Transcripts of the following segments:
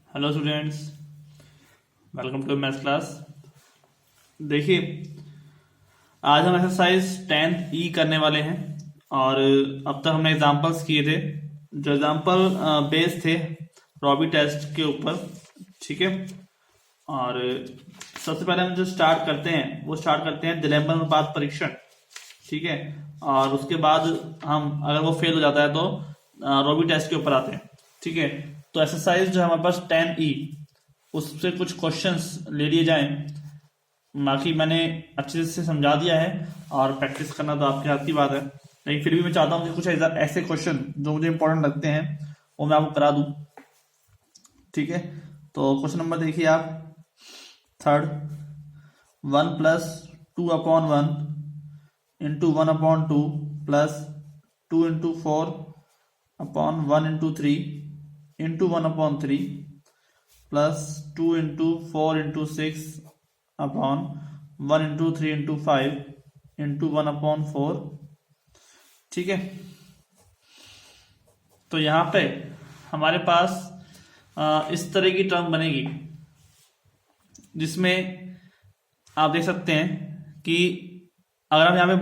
Hello students, welcome to maths class. देखिए, आज हम एक्सरसाइज 10 ई करने वाले हैं। और अब तक हमने एग्जांपल्स किए थे, जो एग्जांपल बेस्ड थे रॉबी टेस्ट के ऊपर। ठीक है। और सबसे पहले हम जो स्टार्ट करते हैं वो स्टार्ट करते हैं दिलेम्बन अनुपात परीक्षण। ठीक है। और उसके बाद हम अगर वो फेल हो जाता है तो रॉबी टेस्ट के ऊपर आते हैं। ठीक है। तो एक्सरसाइज जो है हमारे पास 10 ई, उससे कुछ क्वेश्चंस ले लिए जाएं। बाकी मैंने अच्छे से समझा दिया है और प्रैक्टिस करना तो आपके हाथ की बात है, लेकिन फिर भी मैं चाहता हूँ कि कुछ ऐसे क्वेश्चन जो मुझे इंपॉर्टेंट लगते हैं वो मैं आपको करा दूं। ठीक है। तो क्वेश्चन नंबर देखिए आप, third. 1+2/1 into 1/2 plus 2 into 4/1 into 3 into 1/3 plus 2 into 4 into 6/1 into 3 into 5 into 1/4। ठीक है। तो यहाँ पे हमारे पास इस तरह की टर्म बनेगी, जिसमें आप देख सकते हैं कि अगर हम यहाँ पे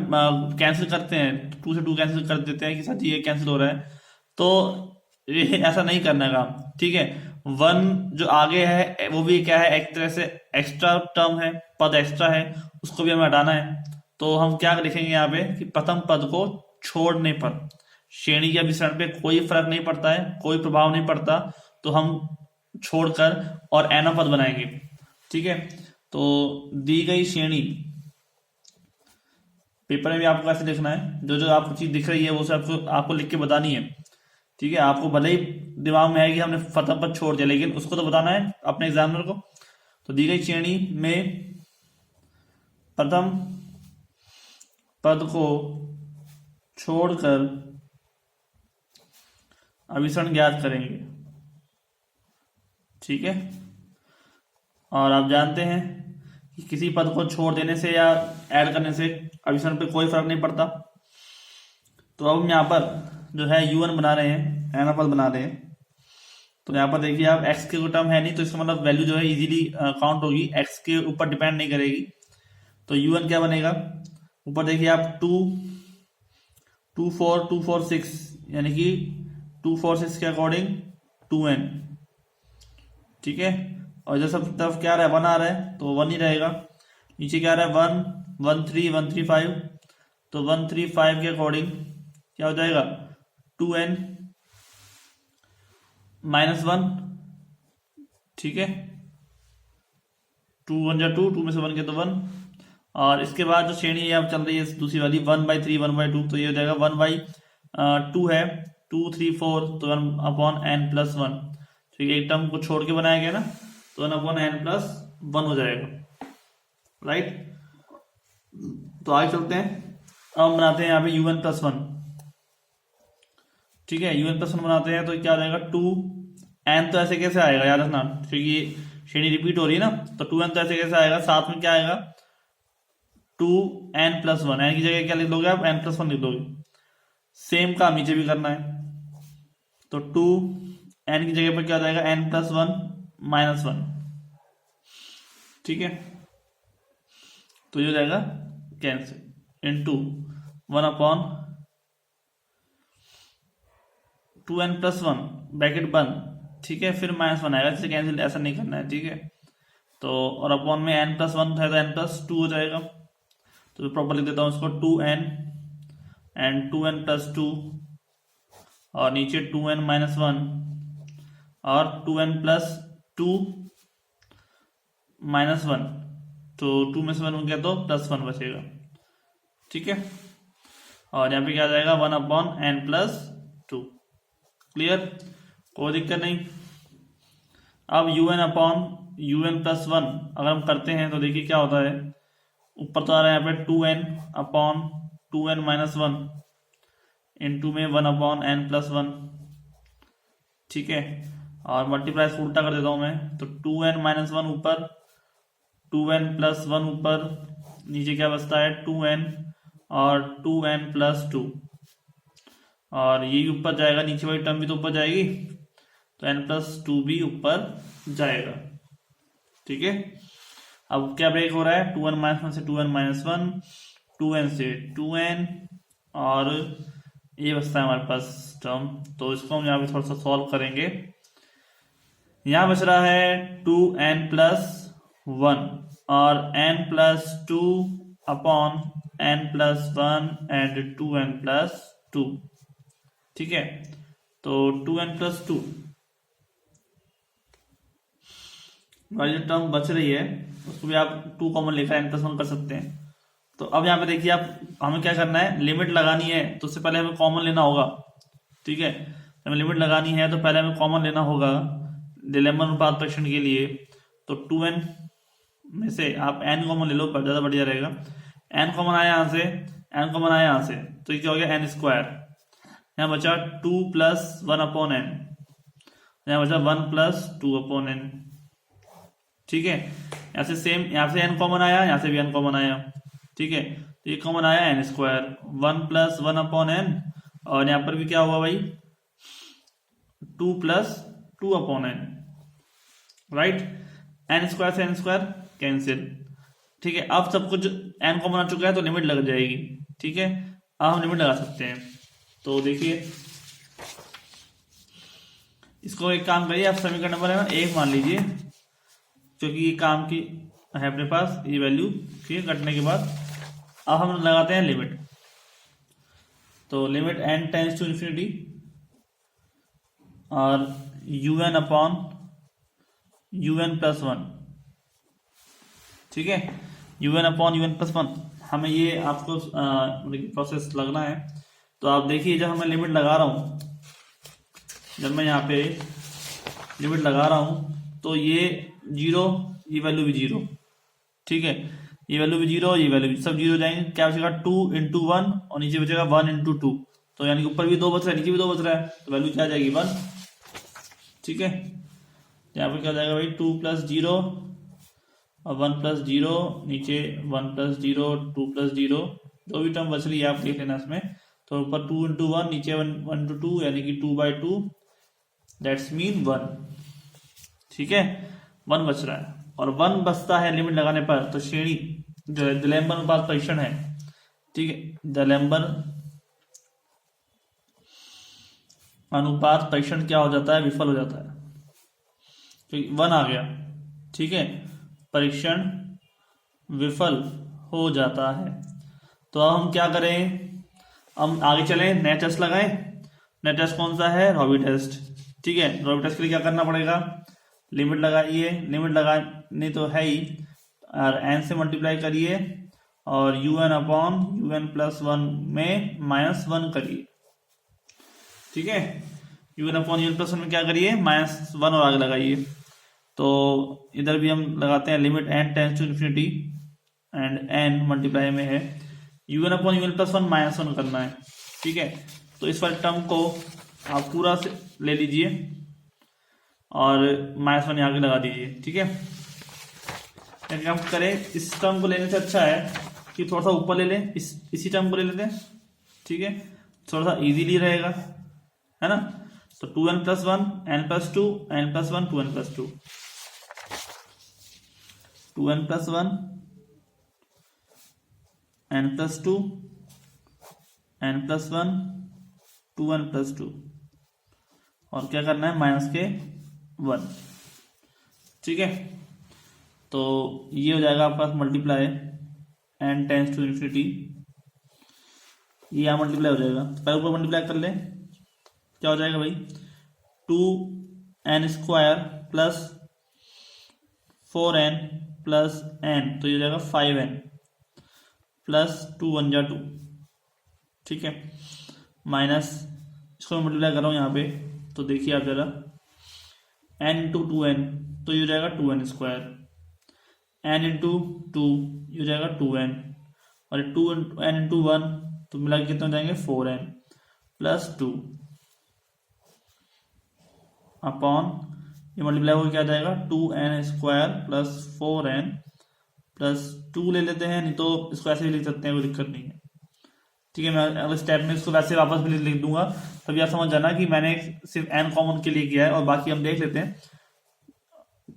कैंसिल करते हैं, 2 से 2 कैंसिल कर देते हैं कि सच ये कैंसिल हो रहा है, तो ये ऐसा नहीं करना का। ठीक है। 1 जो आगे है वो भी क्या है, एक तरह से एक्स्ट्रा टर्म है, पद एक्स्ट्रा है, उसको भी हमें हटाना है। तो हम क्या लिखेंगे यहाँ पे कि प्रथम पद को छोड़ने पर श्रेणी के अभिसरण पे कोई फर्क नहीं पड़ता है, कोई प्रभाव नहीं पड़ता, तो हम छोड़कर और एनो पद बनाएंगे। ठीक है। तो दी गई श्रेणी, पेपर में भी आपको ऐसे लिखना है, जो जो आपको चीज दिख रही है वो सब आपको लिख के बतानी है। ठीक है। आपको भले ही दिमाग में है कि हमने प्रथम पद छोड़ दिया, लेकिन उसको तो बताना है अपने एग्जामिनर को। तो दी गई श्रेणी में प्रथम पद को छोड़कर अभिसरण ज्ञात करेंगे। ठीक है। और आप जानते हैं कि किसी पद को छोड़ देने से या ऐड करने से अभिसरण पे कोई फर्क नहीं पड़ता। तो अब हम यहाँ पर जो है u1 बना रहे हैं, एना पद बना रहे हैं। तो यहाँ पर देखिए आप, x के कोई टर्म है नहीं, तो इसका मतलब वैल्यू जो है इजीली काउंट होगी, x के ऊपर डिपेंड नहीं करेगी। तो u1 क्या बनेगा, ऊपर देखिए आप 2 4 यानी कि 2 4 6 के अकॉर्डिंग 2n। ठीक है। और जो सब तरफ क्या रहा है, 1 आ रहा है, तो 1 ही रहेगा। नीचे क्या रहा है, 1 1 3 1 3 5, तो 1 3 5 के अकॉर्डिंग क्या हो जाएगा, 2n -1। ठीक है। 2 1 जा 2, 2 में से 1 के तो 1। और इसके बाद जो श्रेणी अब चल रही है दूसरी वाली 1/3 1/2, तो ये हो जाएगा 1/2 है, 2 3 4, तो 1/n+1। ठीक है। एक टर्म को छोड़ के बनाया गया ना, तो 1/n+1 हो जाएगा। राइट। तो आगे चलते हैं, अब हम बनाते हैं यहाँ पे un+1। ठीक है। un+1 बनाते हैं तो क्या आ जाएगा, 2n। तो ऐसे कैसे आएगा, याद रखना, क्योंकि श्रेणी रिपीट हो रही है ना, तो 2n तो ऐसे कैसे आएगा, साथ में क्या आएगा, 2n+1। n की जगह क्या लिख दोगे आप, n+1 लिख दोगे। सेम काम नीचे भी करना है, तो 2n की जगह पर क्या आ जाएगा, n+1 -1। ठीक है। तो ये हो जाएगा कैंसिल, इंटू 1/2n+1 ब्रैकेट बंद। ठीक है। फिर -1 आएगा, जैसे कैंसिल ऐसा नहीं करना है। ठीक है। तो और अपॉन में n+1 है तो n+2 हो जाएगा, तो प्रॉपर लिख देता हूँ उसको, 2n एंड 2n+2, और नीचे 2n-1 और 2n+2 -1, तो 2 में से 1 हो गया तो +1 बचेगा। ठीक है। और यहाँ पे क्या आ जाएगा, 1/n+2। क्लियर, कोई दिक्कत नहीं। अब un+1 अगर हम करते हैं तो देखिए क्या होता है, ऊपर तो आ रहा है यहाँ पे 2n/2n-1 इंटू में 1/n+1। ठीक है। और मल्टीप्लाई उल्टा कर देता हूं मैं, तो 2n-1 ऊपर, 2n+1 ऊपर, नीचे क्या बचता है, 2n और 2n+2, और ये ऊपर जाएगा, नीचे वाली टर्म भी तो ऊपर जाएगी, तो n+2 भी ऊपर जाएगा। ठीक है, अब क्या ब्रेक हो रहा है, 2n-1 से 2n-1, 2n से 2n, और ये बचता है हमारे पास टर्म। तो इसको हम यहाँ पे थोड़ा सा सॉल्व करेंगे। यहाँ बच रहा है 2n+1 और n+2 upon n+1 and 2n+2। ठीक है, तो 2n+2 वाली जो टर्म बच रही है उसको भी आप 2 कॉमन लेकर n+1 कर सकते हैं। तो अब यहाँ पे देखिए, आप हमें क्या करना है, लिमिट लगानी है, तो उससे पहले हमें कॉमन लेना होगा। ठीक है, हमें लिमिट लगानी है तो पहले हमें कॉमन लेना होगा डिलेम्बर अनुपात परीक्षण के लिए। तो 2n में से आप n कॉमन ले लो, ज़्यादा बढ़िया रहेगा। n कॉमन आया यहाँ से, n कॉमन आया यहाँ से, तो ये क्या हो गया, n²। यहाँ बचा 2+1/n, यहाँ बचा 1+2/n। ठीक है, यहाँ से सेम, यहाँ से n कॉमन आया, यहाँ से भी n कॉमन आया। ठीक है, तो ये कॉमन आया n², 1+1/n, और यहाँ पर भी क्या हुआ भाई, 2+2/n, राइट। n² से n² कैंसिल। ठीक है, अब सब कुछ n कॉमन आ चुका है तो लिमिट लग जाएगी। ठीक है, अब हम लिमिट लगा सकते हैं। तो देखिए, इसको एक काम करिए, आप समीकरण नंबर है ना 1 मान लीजिए, क्योंकि ये काम की है अपने पास ये वैल्यू के कटने के बाद। अब हम लगाते हैं लिमिट। तो limit n tends to infinity और un अपॉन un+1। ठीक है, un अपॉन un+1, हमें ये आपको प्रोसेस लगना है। तो आप देखिए, जब मैं लिमिट लगा रहा हूँ, जब मैं यहाँ पे लिमिट लगा रहा हूँ तो ये 0, ये वैल्यू भी 0। ठीक है, ये वैल्यू भी 0, ये वैल्यू भी, सब 0 जाएंगे। क्या बचेगा, 2×1 और नीचे बचेगा 1×2। तो यानी कि ऊपर भी 2 बच रहा है, नीचे भी 2 बच रहा है, तो वैल्यू क्या आ जाएगी, 1। ठीक है, यहाँ पे क्या हो जाएगा भाई, 2+0 और 1+0, नीचे 1+0, 2+0, जो भी टर्म बच रही है आप देख लेना इसमें। तो ऊपर 2×1, नीचे 1×2, यानी कि 2/2, दैट्स मीन 1। ठीक है, 1 बच रहा है, और 1 बचता है लिमिट लगाने पर, तो श्रेणी जो है डिलेम्बर अनुपात परीक्षण है। ठीक है, डिलेम्बर अनुपात परीक्षण क्या हो जाता है, विफल हो जाता है, क्योंकि 1 आ गया। ठीक है, परीक्षण विफल हो जाता है। तो अब हम क्या करें, हम आगे चलें, नया टेस्ट लगाएं। नया टेस्ट कौन सा है, रॉबी टेस्ट। ठीक है, रॉबी टेस्ट के लिए क्या करना पड़ेगा, लिमिट लगाइए, लिमिट लगानी तो है ही, और n से मल्टीप्लाई करिए और un अपॉन un+1 में -1 करिए। ठीक है, un अपॉन un+1 में क्या करिए, -1 और आगे लगाइए। तो इधर भी हम लगाते हैं limit n tends to infinity and n multiply में है, un अपॉन un+1 -1 करना है। ठीक है, तो इस वाले टर्म को आप पूरा से ले लीजिए और -1 यहाँ के लगा दीजिए। ठीक है, यदि हम करें, इस टर्म को लेने से अच्छा है कि थोड़ा सा ऊपर ले लें, इसी टर्म को ले लेते हैं। ठीक है, थोड़ा सा इजीली रहेगा, है ना। तो 2n+1, n+2, n+1, 2n+2, 2n+1, n+2, n+1, 2n+2, और क्या करना है, -1। ठीक है, तो ये हो जाएगा आपका multiply n tends to infinity, ये यहाँ मल्टीप्लाई हो जाएगा। तो पहले ऊपर मल्टीप्लाई कर ले, क्या हो जाएगा भाई, 2n² plus 4n plus n, तो ये हो जाएगा 5n प्लस 2 1 जा 2। ठीक है, माइनस, इसको मैं मल्टीप्लाई कर रहा हूँ यहाँ पे, तो देखिए आप जरा, n×2n, तो ये हो जाएगा 2n², n×2 ये हो जाएगा 2n, और 2n×1 तो मिला के कितने हो जाएंगे, 4n प्लस 2 अपॉन, ये मल्टीप्लाई होकर क्या आ जाएगा, 2n² प्लस 4n प्लस 2 ले लेते हैं, नहीं तो इसको ऐसे भी लिख सकते हैं, कोई दिक्कत नहीं है। ठीक है, मैं अगले स्टेप में इसको वैसे वापस भी लिख दूंगा, तभी आप समझ जाना कि मैंने सिर्फ एन कॉमन के लिए किया है। और बाकी हम देख लेते हैं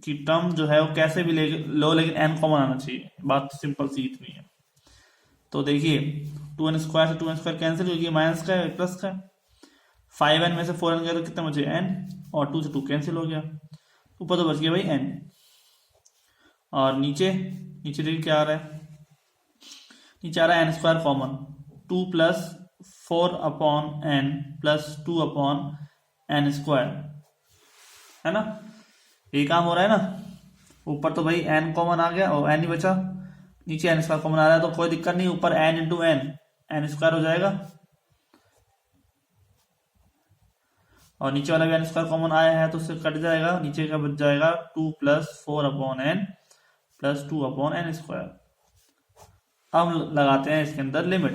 कि टर्म जो है वो कैसे भी लो, लेकिन एन कॉमन आना चाहिए। बात सिंपल सी इतनी है। तो देखिए 2n स्क्वायर से 2n स्क्वायर कैंसिल, क्योंकि माइनस का है प्लस का है। 5n में से 4n गया तो कितना बचे n, और 2 से 2 कैंसिल हो गया, ऊपर तो बच गया भाई n। और नीचे देखिए क्या आ रहा है, नीचे आ रहा है n square common, 2 plus 4 upon n plus 2 upon n square, है ना, ये काम हो रहा है ना। ऊपर तो भाई n कॉमन आ गया और n ही बचा, नीचे n स्क्वायर कॉमन आ रहा है तो कोई दिक्कत नहीं, ऊपर n इंटू n स्क्वायर हो जाएगा, और नीचे वाला भी n स्क्वायर कॉमन आया है तो उससे कट जाएगा, नीचे का बच जाएगा 2 plus 4 upon n plus 2 upon n square. अब लगाते हैं इसके अंदर लिमिट,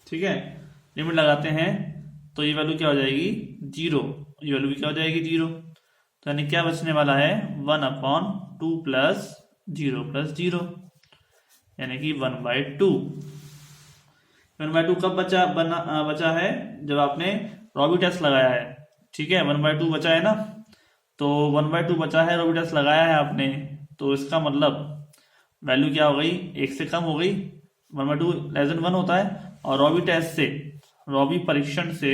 ठीक है, लिमिट लगाते हैं तो ये वैल्यू क्या हो जाएगी 0, ये वैल्यू भी क्या हो जाएगी 0, तो यानी क्या बचने वाला है 1 अपॉन 2 प्लस 0 यानी कि 1/2। 1/2 कब बचा है, जब आपने रॉबी टेस्ट लगाया है, ठीक है, 1/2 बचा है ना, तो 1/2 बचा है, रॉबी टेस्ट लगाया है आपने, तो इसका मतलब वैल्यू क्या हो गई, 1 से कम हो गई, 1/2 लेस देन 1 होता है, और रॉबी टेस्ट से, रॉबी परीक्षण से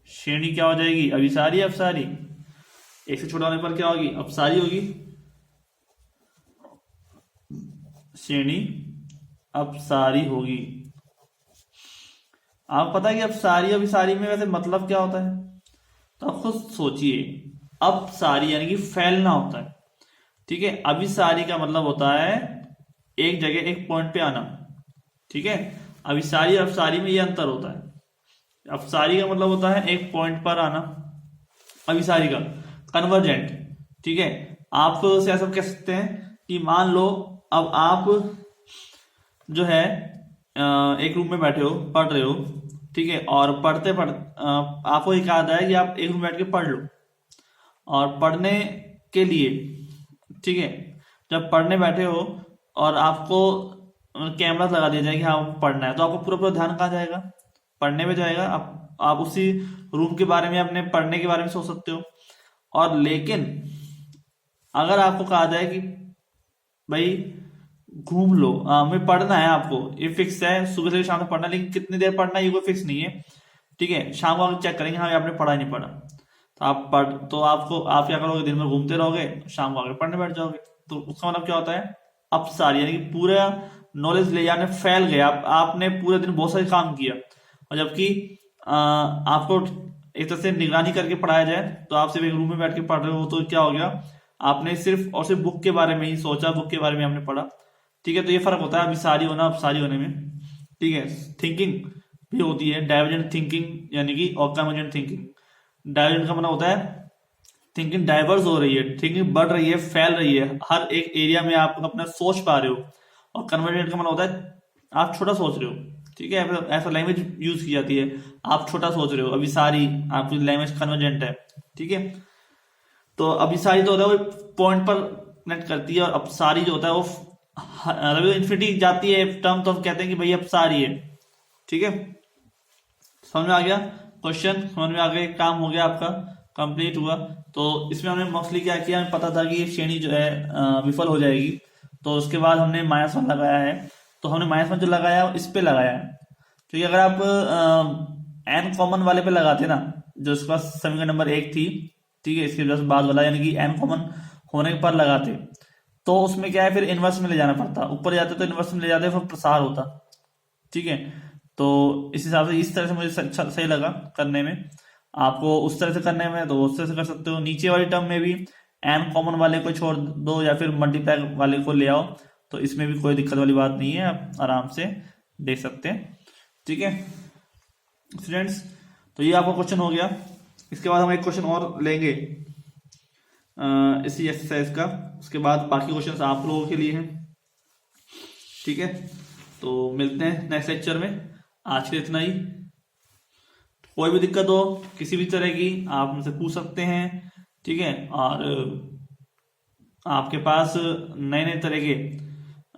श्रेणी क्या हो जाएगी, अभिसारी अपसारी, 1 से छोटा होने पर क्या होगी, अपसारी होगी, श्रेणी अपसारी होगी। आप पता है कि अपसारी अभिसारी में वैसे मतलब क्या होता है, तो आप खुद सोचिए, अपसारी यानी कि फैलना होता है, ठीक है, अभिसारी का मतलब होता है एक जगह एक पॉइंट पे आना, ठीक है, अभिसारी और अपसारी में ये अंतर होता है। अपसारी का मतलब होता है एक पॉइंट पर आना, अभिसारी का कन्वर्जेंट, ठीक है। आप से ऐसा कह सकते हैं कि मान लो अब आप जो है एक रूम में बैठे हो, पढ़ रहे हो, ठीक है, और पढ़ते आपको एक याद आया कि आप एक रूम में बैठ के पढ़ लो, और पढ़ने के लिए, ठीक है, जब पढ़ने बैठे हो और आपको कैमरा लगा दिया जाए कि हाँ पढ़ना है, तो आपको पूरा पूरा ध्यान कहाँ जाएगा, पढ़ने में जाएगा। आप उसी रूम के बारे में, अपने पढ़ने के बारे में सोच सकते हो। और लेकिन अगर आपको कहा जाए कि भाई घूम लो, मैं पढ़ना है, आपको ये फिक्स है सुबह से शाम तक पढ़ना, लेकिन कितनी देर पढ़ना है ये कोई फिक्स नहीं है, ठीक है, शाम को आप चेक करेंगे हाँ आपने पढ़ा नहीं पढ़ा, तो आप क्या करोगे, दिन में घूमते रहोगे, शाम को आगे पढ़ने बैठ जाओगे, तो उसका मतलब क्या होता है अपसारी, यानी कि पूरा नॉलेज ले जाने फैल गया, आपने पूरे दिन बहुत सारे काम किया, और जबकि आपको एक तरह से निगरानी करके पढ़ाया जाए तो आप सिर्फ एक रूम में बैठ के पढ़ रहे हो, तो क्या हो गया, आपने सिर्फ और सिर्फ बुक के बारे में ही सोचा, बुक के बारे में आपने पढ़ा, ठीक है। तो ये फर्क होता है अभिसारी होना अपसारी होने में, ठीक है। थिंकिंग भी होती है डाइवर्जेंट थिंकिंग यानी कि, और कन्वर्जेंट थिंकिंग। डाइवर्जेंट का मतलब होता है थिंकिंग डाइवर्स हो रही है, थिंकिंग बढ़ रही है, फैल रही है, हर एक एरिया में आप अपना सोच पा रहे हो। और कन्वर्जेंट का मतलब होता है आप छोटा सोच रहे हो, ठीक है, ऐसा लैंग्वेज यूज की जाती है, आप छोटा सोच रहे हो। अभिसारी आपकी लैंग्वेज कन्वर्जेंट है, ठीक है। तो अभिसारी तो होता है वो पॉइंट पर कनेक्ट करती है, और अपसारी जो होता है वो इन्फिनिटी जाती है टर्म, तो हम कहते हैं कि भाई अपसारी है, ठीक है। समझ में आ गया क्वेश्चन, समझ में आ गया, काम हो गया आपका, कंप्लीट हुआ। तो इसमें हमने मोस्टली क्या किया, हमें पता था कि ये श्रेणी जो है विफल हो जाएगी, तो उसके बाद हमने -1 लगाया है, तो हमने -1 जो लगाया है इस पे लगाया है, क्योंकि अगर आप एन कॉमन वाले पे लगाते ना, जो उसके पास समीकरण नंबर 1 थी, ठीक है, इसके बाद वाला यानी कि एन कॉमन होने पर लगाते, तो उसमें क्या है फिर इनवर्स में ले जाना पड़ता, ऊपर जाते तो इनवर्स में ले जाते फिर प्रसार होता, ठीक है। तो इस हिसाब से इस तरह से मुझे सही लगा करने में, आपको उस तरह से करने में तो उस तरह से कर सकते हो। नीचे वाली टर्म में भी एन कॉमन वाले को छोड़ दो या फिर मल्टीप्लाई वाले को ले आओ, तो इसमें भी कोई दिक्कत वाली बात नहीं है, आप आराम से देख सकते हैं, ठीक है स्टूडेंट्स। तो ये आपका क्वेश्चन हो गया। इसके बाद हम एक क्वेश्चन और लेंगे इसी एक्सरसाइज का, उसके बाद बाकी क्वेश्चन आप लोगों के लिए हैं, ठीक है। तो मिलते हैं नेक्स्ट लेक्चर में, आज के इतना ही। कोई भी दिक्कत हो किसी भी तरह की आप मुझसे पूछ सकते हैं, ठीक है। और आपके पास नए नए तरह के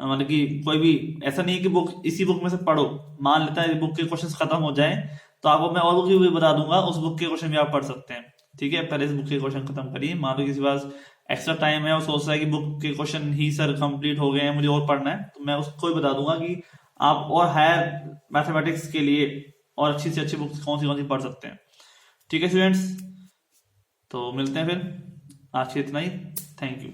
मतलब कि कोई भी ऐसा नहीं है कि बुक इसी बुक में से पढ़ो, मान लेता है बुक के क्वेश्चंस खत्म हो जाए तो आपको मैं और बुक भी बता दूंगा, उस बुक के क्वेश्चन भी आप पढ़ सकते हैं। ठीक है, पहले इस बुक के क्वेश्चन खत्म करिए। मान लो किसी पास एक्स्ट्रा टाइम है और सोच रहा है कि बुक के क्वेश्चन ही सर कंप्लीट हो गए हैं, मुझे और पढ़ना है, तो मैं उसको ही बता दूंगा कि आप और हायर मैथमेटिक्स के लिए और अच्छी से अच्छी बुक्स कौन सी पढ़ सकते हैं। ठीक है स्टूडेंट्स, तो मिलते हैं फिर, आज के इतना ही। Thank you.